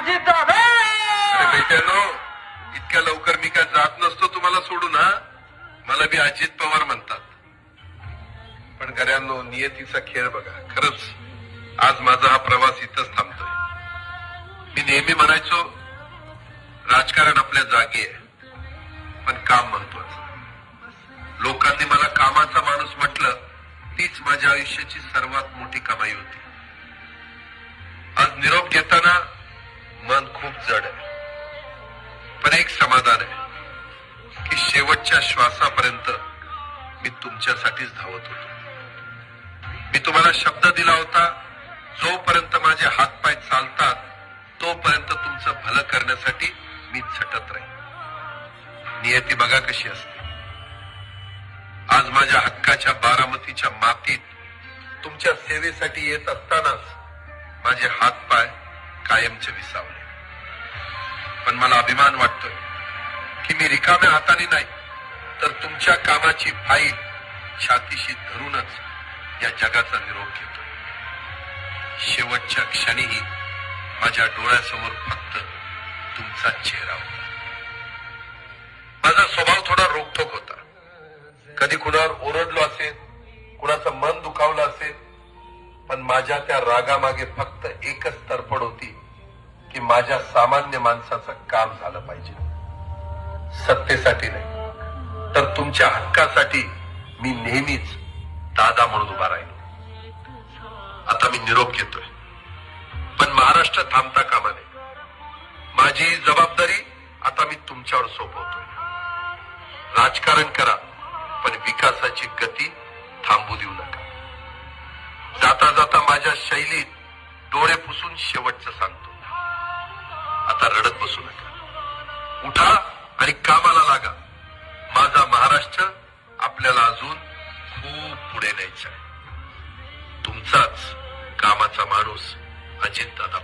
अरे बेट्यानो, इतक्या लवकर मी काय जात नसतो तुम्हाला सोडून. हा, मला बी अजित पवार म्हणतात. पण घरांनो, नियतीचा खेळ बघा. खरंच आज माझा हा प्रवास इथंच थांबतोय. मी नेहमी म्हणायचो राजकारण आपल्या जागी आहे, पण काम महत्वाचं. लोकांनी मला कामाचा माणूस म्हटलं, तीच माझ्या आयुष्याची सर्वात मोठी कमाई होती. आज निरोप घेताना मन खूप जड आहे, पण एक समाधान आहे की शेवटच्या श्वासापर्यंत मी तुमच्यासाठीच धावत होतो. मी तुम्हाला शब्द दिला होता, जोपर्यंत माझे हातपाय चालतात तोपर्यंत तुमचं भलं करण्यासाठी मी झटत राहीन. नियती बघा कशी असते. आज माझ्या हक्काच्या बारामतीच्या मातीत तुमच्या सेवेसाठी येत असतानाच माझे हातपाय कायमचे विसावले. पण मला अभिमान वाटतोय की मी रिकाम्या हाताने नाही, तर तुमच्या कामाची फाईल छातीशी धरूनच या जगाचा निरोप घेतोय. शेवटच्या क्षणीही माझ्या डोळ्यासमोर फक्त तुमचा चेहरा होता. माझा स्वभाव थोडा रोखठोक होता. कधी कुणावर ओरडलो असेल, कुणाचं मन दुखावलं असेल, पण माझ्या त्या रागामागे फक्त एकच तडफड होती की माझ्या सामान्य माणसाचं काम झालं पाहिजे. सत्तेसाठी नाही, तर तुमच्या हक्कासाठी मी नेहमीच दादा म्हणून उभा राहिलो. आता मी निरोप घेतोय, पण महाराष्ट्र थांबता कामा नये. माझी जबाबदारी आता मी तुमच्यावर सोपवतोय. राजकारण करा, पण विकासाची गती थांबू देऊ नका. जाता जाता माझ्या शैलीत डोळे पुसून शेवटचं सांगतो, आता रडत बसू नका. उठा आणि कामाला लागा. माझा महाराष्ट्र आपल्याला अजून खूप पुढे न्यायचा आहे. तुमचाच कामाचा माणूस अजित दादा.